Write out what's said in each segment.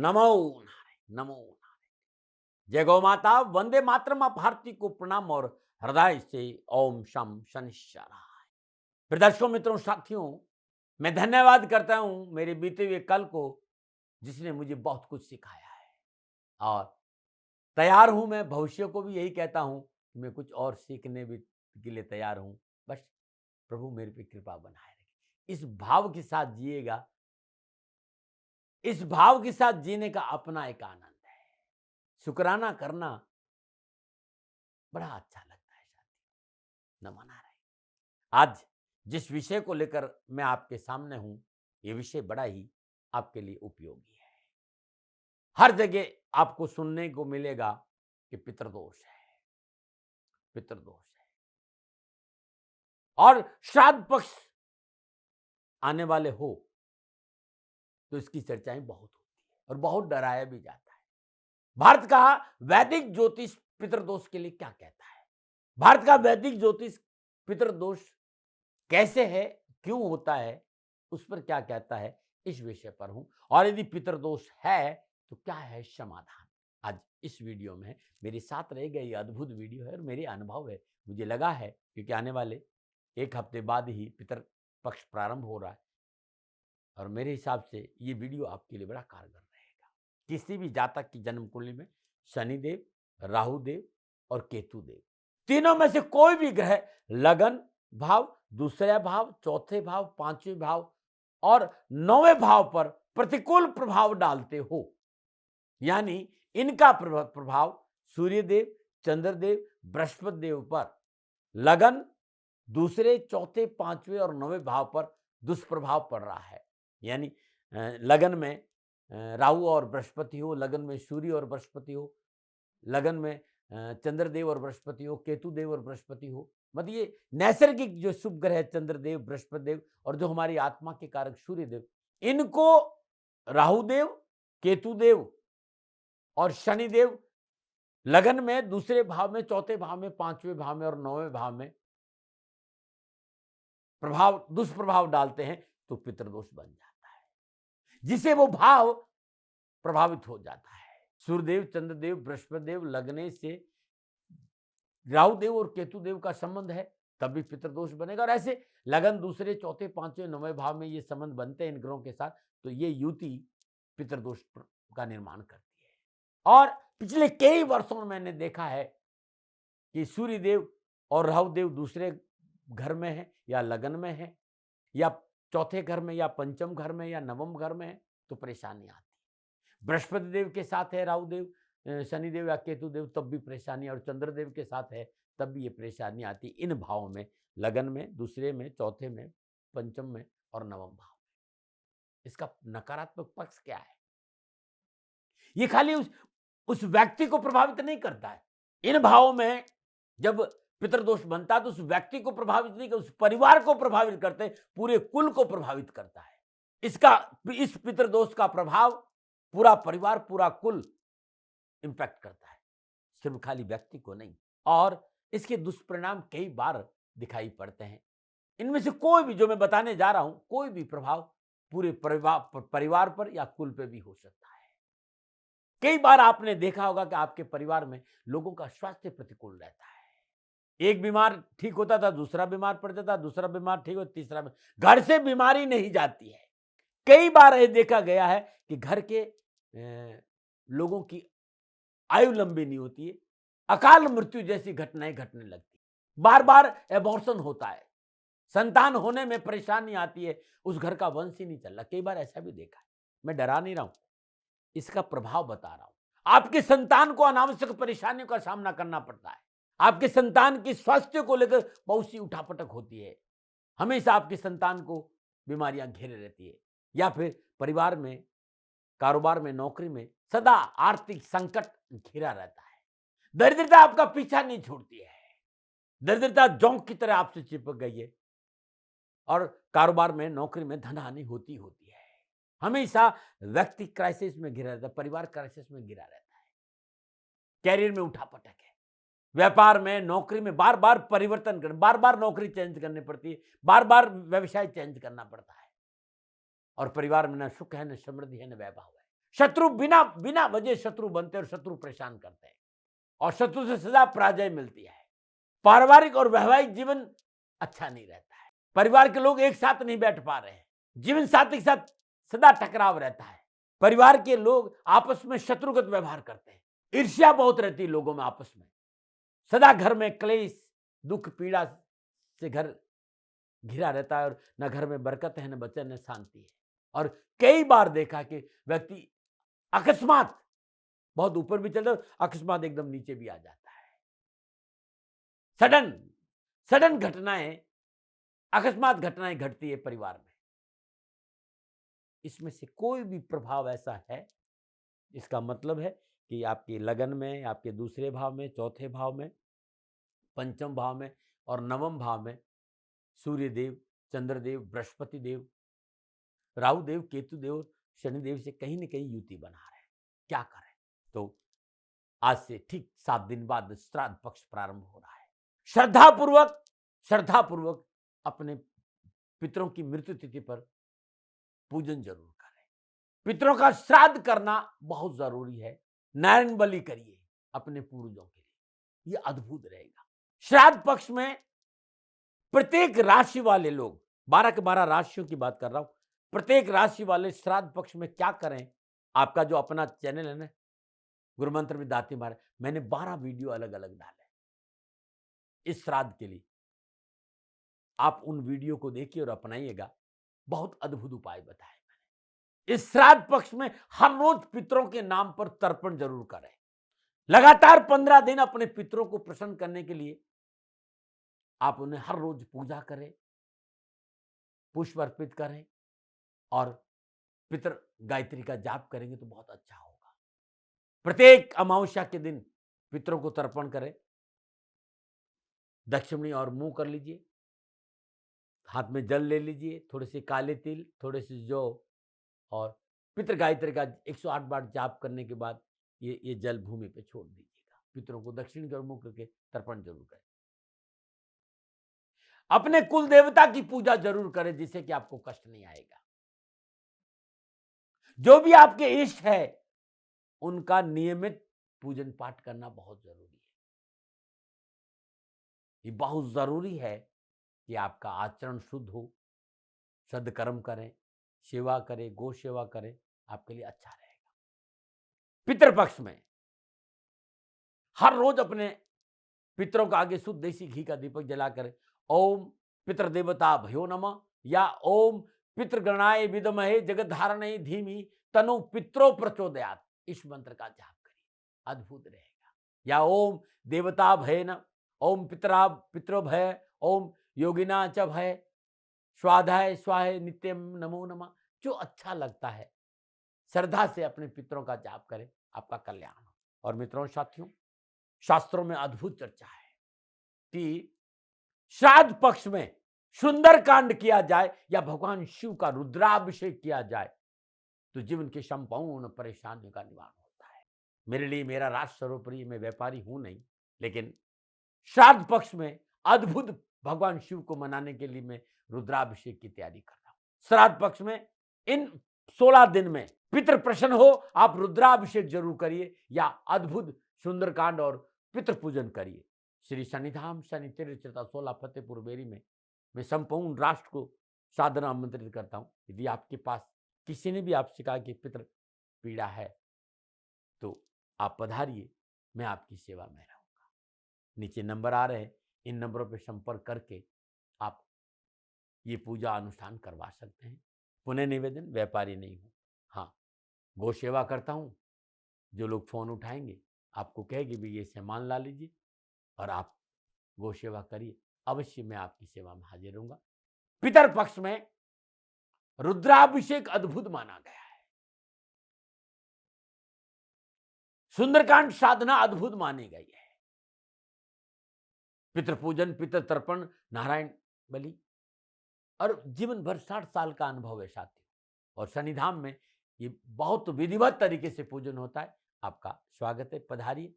नमो नारायण, नमो नारायण। जय गौ माता, वंदे मातरम। आप भारती को प्रणाम और हृदय से ओम शम शनिश्चराय। प्रिय दर्शकों, मित्रों, साथियों, मैं धन्यवाद करता हूं मेरे बीते हुए कल को, जिसने मुझे बहुत कुछ सिखाया है। और तैयार हूं मैं भविष्य को भी यही कहता हूं कि मैं कुछ और सीखने भी के लिए तैयार हूं। बस प्रभु मेरे पे कृपा बनाए रखे। इस भाव के साथ जिएगा, इस भाव के साथ जीने का अपना एक आनंद है। शुक्राना करना बड़ा अच्छा लगता है साथी। नमो नारायण। आज जिस विषय को लेकर मैं आपके सामने हूं, यह विषय बड़ा ही आपके लिए उपयोगी है। हर जगह आपको सुनने को मिलेगा कि पितृदोष है, पितृदोष है। और श्राद्ध पक्ष आने वाले हो तो इसकी चर्चाएं बहुत होती है और बहुत डराया भी जाता है। भारत का वैदिक ज्योतिष पितृदोष के लिए क्या कहता है? भारत का वैदिक ज्योतिष पितृदोष कैसे है, क्यों होता है, उस पर क्या कहता है, इस विषय पर हूं। और यदि पितृदोष है तो क्या है समाधान, आज इस वीडियो में मेरे साथ रहेगा। ये अद्भुत वीडियो है और मेरे अनुभव है। मुझे लगा है क्योंकि आने वाले एक हफ्ते बाद ही पितृ पक्ष प्रारंभ हो रहा है और मेरे हिसाब से ये वीडियो आपके लिए बड़ा कारगर रहेगा। किसी भी जातक की जन्म कुंडली में शनिदेव, राहुदेव और केतुदेव, तीनों में से कोई भी ग्रह लगन भाव, दूसरा भाव, चौथे भाव, पांचवें भाव और नौवें भाव पर प्रतिकूल प्रभाव डालते हो, यानी इनका प्रभाव सूर्यदेव, चंद्रदेव, बृहस्पति देव पर लगन, दूसरे, चौथे, पांचवें और नौवें भाव पर दुष्प्रभाव पड़ रहा है। यानी लगन में राहु और बृहस्पति हो, लगन में सूर्य और बृहस्पति हो, लगन में चंद्रदेव और बृहस्पति हो, केतुदेव और बृहस्पति हो। मतलब ये नैसर्गिक जो शुभ ग्रह चंद्रदेव, बृहस्पति देव और जो हमारी आत्मा के कारक सूर्यदेव, इनको राहुदेव, केतुदेव और शनिदेव लगन में, दूसरे भाव में, चौथे भाव में, पांचवें भाव में और नौवें भाव में प्रभाव, दुष्प्रभाव डालते हैं तो पितृदोष बन जाता है, जिसे वो भाव प्रभावित हो जाता है। सूर्यदेव, चंद्रदेव, बृहस्पति देव लगने से राहुदेव और केतुदेव का संबंध है, तब भी पितृदोष बनेगा। और ऐसे लगन दूसरे, चौथे, पांचवें, नौवें भाव में ये संबंध बनते हैं इन ग्रहों के साथ, तो ये युति पितृदोष का निर्माण करती है। और पिछले कई वर्षों में मैंने देखा है कि सूर्यदेव और राहुदेव दूसरे घर में है या लगन में है या चौथे घर में या पंचम घर में या नवम घर में है तो परेशानी आती है। बृहस्पति देव के साथ है राहुदेव, शनिदेव या केतुदेव, तब भी परेशानी, और चंद्रदेव के साथ है तब भी ये परेशानी आती है। इन भावों में, लगन में, दूसरे में, चौथे में, पंचम में और नवम भाव में। इसका नकारात्मक पक्ष क्या है? ये खाली उस व्यक्ति को प्रभावित नहीं करता है। इन भावों में जब पितृदोष बनता है तो उस व्यक्ति को प्रभावित नहीं करता, उस परिवार को प्रभावित करते, पूरे कुल को प्रभावित करता है। इस पितृदोष का प्रभाव पूरा परिवार, पूरा कुल इंपैक्ट करता है, सिर्फ खाली व्यक्ति को नहीं। और इसके दुष्परिणाम कई बार दिखाई पड़ते हैं। इनमें से कोई भी जो मैं बताने जा रहा हूं, कोई भी प्रभाव पूरे परिवार पर या कुल पे भी हो सकता है। कई बार आपने देखा होगा कि आपके परिवार में लोगों का स्वास्थ्य प्रतिकूल रहता है। एक बीमार ठीक होता था, दूसरा बीमार पड़ जाता, दूसरा बीमार ठीक होता, तीसरा, घर से बीमारी नहीं जाती है। कई बार यह देखा गया है कि घर के लोगों की आयु लंबी नहीं होती है, अकाल मृत्यु जैसी घटनाएं घटने लगती, बार बार एबॉर्शन होता है, संतान होने में परेशानी आती है, उस घर का वंश ही नहीं चल रहा। कई बार ऐसा भी देखा है। मैं डरा नहीं रहा हूं, इसका प्रभाव बता रहा हूं। आपके संतान को अनावश्यक परेशानियों का सामना करना पड़ता है। आपके संतान की स्वास्थ्य को लेकर बहुत सी उठापटक होती है। हमेशा आपके संतान को बीमारियां घेरे रहती है, या फिर परिवार में, कारोबार में, नौकरी में सदा आर्थिक संकट घिरा रहता है। दरिद्रता आपका पीछा नहीं छोड़ती है। दरिद्रता जोंक की तरह आपसे चिपक गई है और कारोबार में, नौकरी में धनहानि होती है। हमेशा व्यक्ति क्राइसिस में घिरा रहता है, परिवार क्राइसिस में घिरा रहता है। कैरियर में उठापटक है, व्यापार में, नौकरी में बार बार परिवर्तन कर, बार बार नौकरी चेंज करनी पड़ती है, बार बार व्यवसाय चेंज करना पड़ता है। और परिवार में न सुख है, न समृद्धि है, न वैभव है। शत्रु बिना बिना वजह शत्रु बनते और शत्रु परेशान करते हैं और शत्रु से सदा पराजय मिलती है। पारिवारिक और वैवाहिक जीवन अच्छा नहीं रहता है। परिवार के लोग एक साथ नहीं बैठ पा रहे हैं। जीवन साथी के साथ सदा टकराव रहता है। परिवार के लोग आपस में शत्रुगत व्यवहार करते हैं। ईर्ष्या बहुत रहती है लोगों में आपस में। सदा घर में क्लेश, दुख, पीड़ा से घर घिरा रहता है और न घर में बरकत है, न वचन, न शांति है। और कई बार देखा कि व्यक्ति अकस्मात बहुत ऊपर भी चलता है, अकस्मात एकदम नीचे भी आ जाता है। सडन घटनाएं, अकस्मात घटनाएं घटती है परिवार में। इसमें से कोई भी प्रभाव ऐसा है, इसका मतलब है कि आपके लगन में, आपके दूसरे भाव में, चौथे भाव में, पंचम भाव में और नवम भाव में सूर्य देव, चंद्रदेव, बृहस्पति देव, राहु देव, केतु देव, शनि देव से कहीं न कहीं युति बना रहे हैं। क्या करें? तो आज से ठीक 7 दिन बाद श्राद्ध पक्ष प्रारंभ हो रहा है। श्रद्धापूर्वक अपने पितरों की मृत्यु तिथि पर पूजन जरूर करें। पितरों का श्राद्ध करना बहुत जरूरी है। नारायण बलि करिए अपने पूर्वजों के लिए, यह अद्भुत रहेगा। श्राद्ध पक्ष में प्रत्येक राशि वाले लोग, 12 के 12 राशियों की बात कर रहा हूं, प्रत्येक राशि वाले श्राद्ध पक्ष में क्या करें। आपका जो अपना चैनल है ना, गुरु मंत्र में दाती महाराज, मैंने 12 वीडियो अलग अलग डाले इस श्राद्ध के लिए। आप उन वीडियो को देखिए और अपनाइएगा। बहुत अद्भुत उपाय बताए मैंने। इस श्राद्ध पक्ष में हर रोज पितरों के नाम पर तर्पण जरूर करें। लगातार 15 दिन अपने पितरों को प्रसन्न करने के लिए आप उन्हें हर रोज पूजा करें, पुष्प अर्पित करें और पितर गायत्री का जाप करेंगे तो बहुत अच्छा होगा। प्रत्येक अमावस्या के दिन पितरों को तर्पण करें। दक्षिणी और मुंह कर लीजिए, हाथ में जल ले लीजिए, थोड़े से काले तिल, थोड़े से जौ और पितृ गायत्री का 108 बार जाप करने के बाद ये जल भूमि पे छोड़ दीजिएगा। पितरों को दक्षिण की ओर मुंह करके तर्पण जरूर करें। अपने कुल देवता की पूजा जरूर करें जिससे कि आपको कष्ट नहीं आएगा। जो भी आपके इष्ट है उनका नियमित पूजन पाठ करना बहुत जरूरी है। ये बहुत जरूरी है कि आपका आचरण शुद्ध हो, सदकर्म करें, सेवा करें, गो सेवा करें, आपके लिए अच्छा रहेगा। पितृपक्ष में हर रोज अपने पितरों का आगे शुद्ध देसी घी का दीपक जलाकर ओम पितृदेवता भयो नमः या ओम पितृगणाय विद्महे जगद्धारणे धीमहि तनु पित्रो प्रचोदयात्, इस मंत्र का जाप करिए, अद्भुत रहेगा। या ओम देवता भय न, ओम पितरो भय, ओम योगिना च भय, स्वाधाय स्वाहे नित्यम नमो नमः। जो अच्छा लगता है श्रद्धा से अपने पितरों का जाप करें, आपका कल्याण हो। और मित्रों, साथियों, शास्त्रों में अद्भुत चर्चा है कि श्राद्ध पक्ष में सुंदरकांड किया जाए या भगवान शिव का रुद्राभिषेक किया जाए तो जीवन के संपूर्ण परेशानियों का निवारण होता है। मेरे लिए मेरा राष्ट्र सर्वोपरि, मैं व्यापारी हूं नहीं, लेकिन श्राद्ध पक्ष में अद्भुत भगवान शिव को मनाने के लिए मैं रुद्राभिषेक की तैयारी कर रहा हूं। श्राद्ध पक्ष में इन 16 दिन में पितृ प्रसन्न हो, आप रुद्राभिषेक जरूर करिए या अद्भुत सुंदरकांड और पितृ पूजन करिए। श्री शनिधाम शनि तीर्थ 16 फतेहपुर बेरी में मैं संपूर्ण राष्ट्र को सादर आमंत्रित करता हूं। यदि आपके पास किसी ने भी आपसे कहा कि पितृ पीड़ा है तो आप पधारिए, मैं आपकी सेवा में रहूंगा। नीचे नंबर आ रहे हैं, इन नंबरों पर संपर्क करके आप ये पूजा अनुष्ठान करवा सकते हैं। पुनः निवेदन, व्यापारी नहीं हूं, हाँ गो सेवा करता हूं। जो लोग फोन उठाएंगे आपको कहेंगे भी ये सामान ला लीजिए और आप गो सेवा करिए, अवश्य मैं आपकी सेवा में हाजिर रहूंगा। पितर पक्ष में रुद्राभिषेक अद्भुत माना गया है, सुंदरकांड साधना अद्भुत मानी गई है। पितृ पूजन, पितृ तर्पण, नारायण बलि और जीवन भर 60 साल का अनुभव है साथियों। और शनिधाम में ये बहुत विधिवत तरीके से पूजन होता है। आपका स्वागत है, पधारिए,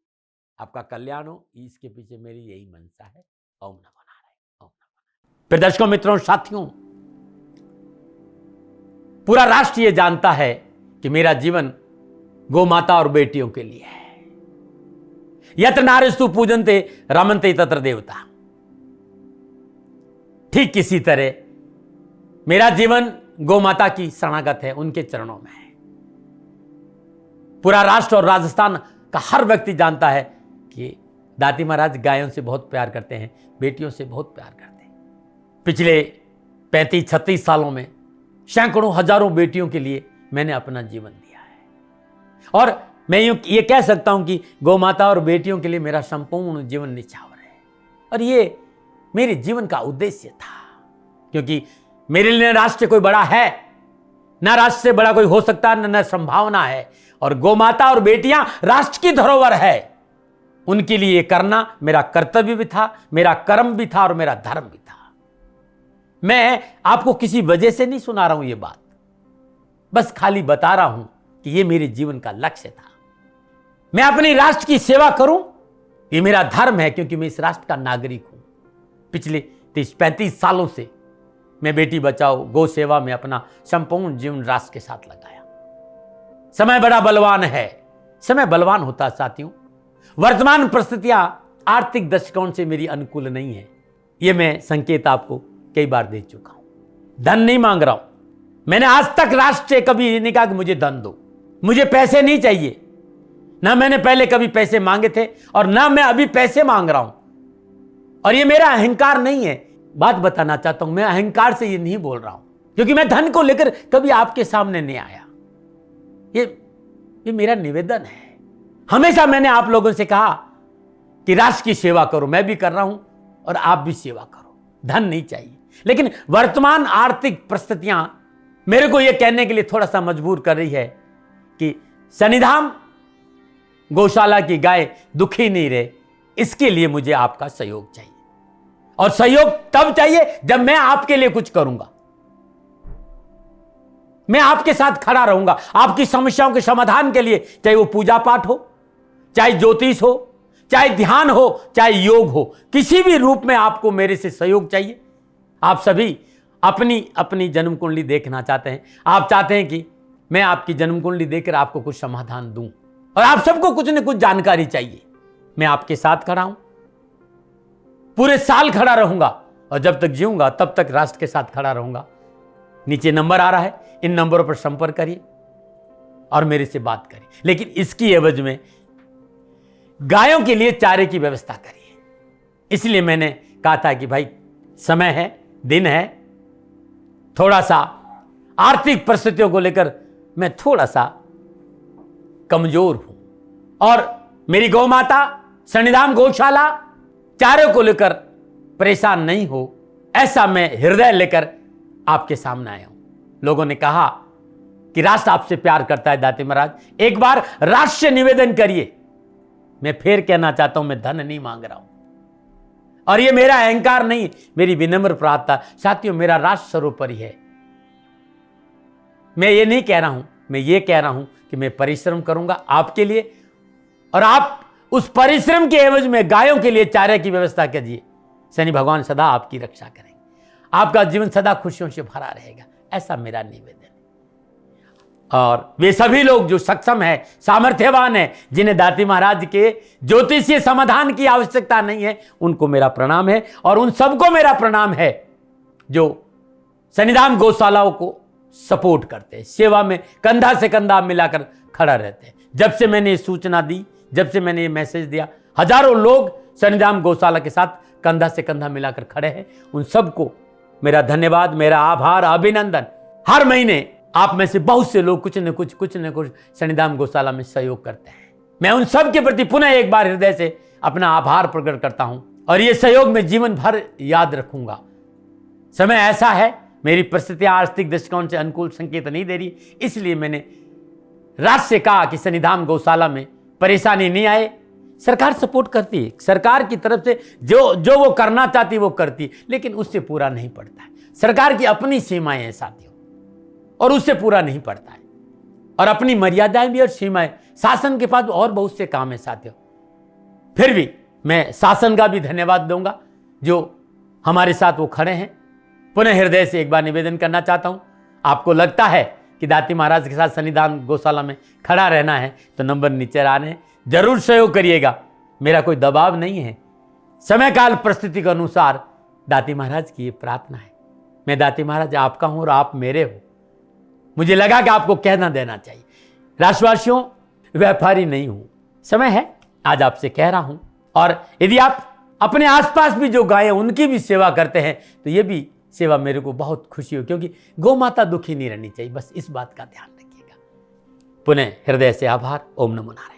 आपका कल्याण हो, इसके पीछे मेरी यही मनसा है। ओम नमो नारायण, ओम नमो नारायण। फिर दर्शकों, मित्रों, साथियों, पूरा राष्ट्र ये जानता है कि मेरा जीवन गौ माता और बेटियों के लिए है। यत्र नारीस्तु पूजन्ते रमन्ते तत्र देवता। ठीक किसी तरह मेरा जीवन गौ माता की शरणागत है, उनके चरणों में है। पूरा राष्ट्र और राजस्थान का हर व्यक्ति जानता है कि दाती महाराज गायों से बहुत प्यार करते हैं, बेटियों से बहुत प्यार करते हैं। पिछले 35-36 सालों में सैकड़ों हजारों बेटियों के लिए मैंने अपना जीवन दिया है और मैं ये कह सकता हूं कि गौ माता और बेटियों के लिए मेरा संपूर्ण जीवन निछावर है। और ये मेरे जीवन का उद्देश्य था, क्योंकि मेरे लिए राष्ट्र कोई बड़ा है, ना राष्ट्र से बड़ा कोई हो सकता है, न संभावना है। और गौ माता और बेटियां राष्ट्र की धरोहर है, उनके लिए करना मेरा कर्तव्य भी था, मेरा कर्म भी था और मेरा धर्म भी था। मैं आपको किसी वजह से नहीं सुना रहा हूं ये बात, बस खाली बता रहा हूं कि ये मेरे जीवन का लक्ष्य था। मैं अपने राष्ट्र की सेवा करूं, ये मेरा धर्म है, क्योंकि मैं इस राष्ट्र का नागरिक हूं। पिछले 30-35 सालों से मैं बेटी बचाओ, गौ सेवा में अपना संपूर्ण जीवन राष्ट्र के साथ लगाया। समय बड़ा बलवान है, समय बलवान होता साथियों। वर्तमान परिस्थितियां आर्थिक दृष्टिकोण से मेरी अनुकूल नहीं है, यह मैं संकेत आपको कई बार दे चुका हूं। धन नहीं मांग रहा हूं, मैंने आज तक राष्ट्र से कभी नहीं कहा कि मुझे धन दो, मुझे पैसे नहीं चाहिए। ना मैंने पहले कभी पैसे मांगे थे और ना मैं अभी पैसे मांग रहा हूं। और ये मेरा अहंकार नहीं है, बात बताना चाहता हूं, मैं अहंकार से ये नहीं बोल रहा हूं, क्योंकि मैं धन को लेकर कभी आपके सामने नहीं आया। ये मेरा निवेदन है। हमेशा मैंने आप लोगों से कहा कि राष्ट्र की सेवा करो, मैं भी कर रहा हूं और आप भी सेवा करो। धन नहीं चाहिए, लेकिन वर्तमान आर्थिक परिस्थितियां मेरे को यह कहने के लिए थोड़ा सा मजबूर कर रही है कि सन्निधाम गौशाला की गाय दुखी नहीं रहे, इसके लिए मुझे आपका सहयोग चाहिए। और सहयोग तब चाहिए जब मैं आपके लिए कुछ करूंगा, मैं आपके साथ खड़ा रहूंगा आपकी समस्याओं के समाधान के लिए, चाहे वो पूजा पाठ हो, चाहे ज्योतिष हो, चाहे ध्यान हो, चाहे योग हो, किसी भी रूप में आपको मेरे से सहयोग चाहिए। आप सभी अपनी अपनी जन्म कुंडली देखना चाहते हैं, आप चाहते हैं कि मैं आपकी जन्म कुंडली देखकर आपको कुछ समाधान दूं, और आप सबको कुछ न कुछ जानकारी चाहिए। मैं आपके साथ खड़ा हूं, पूरे साल खड़ा रहूंगा, और जब तक जीऊंगा तब तक राष्ट्र के साथ खड़ा रहूंगा। नीचे नंबर आ रहा है, इन नंबरों पर संपर्क करिए और मेरे से बात करिए, लेकिन इसकी एवज में गायों के लिए चारे की व्यवस्था करिए। इसलिए मैंने कहा था कि भाई समय है, दिन है, थोड़ा सा आर्थिक परिस्थितियों को लेकर मैं थोड़ा सा कमजोर हूं, और मेरी गौ माता सन्निधाम गौशाला चारे को लेकर परेशान नहीं हो, ऐसा मैं हृदय लेकर आपके सामने आया हूं। लोगों ने कहा कि राष्ट्र आपसे प्यार करता है दाती महाराज, एक बार राष्ट्र से निवेदन करिए। मैं फिर कहना चाहता हूं, मैं धन नहीं मांग रहा हूं, और ये मेरा अहंकार नहीं, मेरी विनम्र प्रार्थना। साथियों, मेरा राष्ट्र सर्वोपरि है। मैं ये नहीं कह रहा हूं, मैं ये कह रहा हूं कि मैं परिश्रम करूंगा आपके लिए, और आप उस परिश्रम के एवज में गायों के लिए चारे की व्यवस्था कीजिए। शनि भगवान सदा आपकी रक्षा करेंगे, आपका जीवन सदा खुशियों से भरा रहेगा, ऐसा मेरा निवेदन है। और वे सभी लोग जो सक्षम है, सामर्थ्यवान है, जिन्हें दाती महाराज के ज्योतिषीय समाधान की आवश्यकता नहीं है, उनको मेरा प्रणाम है। और उन सबको मेरा प्रणाम है जो सन्निधाम गौशालाओं को सपोर्ट करते हैं, सेवा में कंधा से कंधा मिलाकर खड़ा रहते हैं। जब से मैंने ये सूचना दी, जब से मैंने ये मैसेज दिया, हजारों लोग सन्निधाम गौशाला के साथ कंधा से कंधा मिलाकर खड़े हैं। उन सबको मेरा धन्यवाद, मेरा आभार, अभिनंदन। हर महीने आप में से बहुत से लोग कुछ न कुछ सन्निधाम गौशाला में सहयोग करते हैं। मैं उन सब के प्रति पुनः एक बार हृदय से अपना आभार प्रकट करता हूं, और ये सहयोग मैं जीवन भर याद रखूंगा। समय ऐसा है, मेरी परिस्थितियां आर्थिक दृष्टिकोण से अनुकूल संकेत नहीं दे रही, इसलिए मैंने राष्ट्र से कहा कि सन्निधाम गौशाला में परेशानी नहीं आए। सरकार सपोर्ट करती है, सरकार की तरफ से जो वो करना चाहती वो करती है, लेकिन उससे पूरा नहीं पड़ता है। सरकार की अपनी सीमाएं हैं साथियों, और उससे पूरा नहीं पड़ता है, और अपनी मर्यादाएं भी और सीमाएं। शासन के पास और बहुत से काम है साथियों। फिर भी मैं शासन का भी धन्यवाद दूंगा जो हमारे साथ वो खड़े हैं। पुनः हृदय से एक बार निवेदन करना चाहता हूं, आपको लगता है कि दाती महाराज के साथ सन्निधान गौशाला में खड़ा रहना है तो नंबर नीचे आ रहे हैं, जरूर सहयोग करिएगा। मेरा कोई दबाव नहीं है, समय काल परिस्थिति के अनुसार दाती महाराज की ये प्रार्थना है। मैं दाती महाराज आपका हूं और आप मेरे हो, मुझे लगा कि आपको कहना देना चाहिए। राशिवासियों, व्यापारी नहीं हूं, समय है आज आपसे कह रहा हूं। और यदि आप अपने आसपास भी जो गायें उनकी भी सेवा करते हैं तो ये भी सेवा मेरे को बहुत खुशी हो, क्योंकि गौ माता दुखी नहीं रहनी चाहिए, बस इस बात का ध्यान रखिएगा। पुनः हृदय से आभार। ओम नमो नारायण।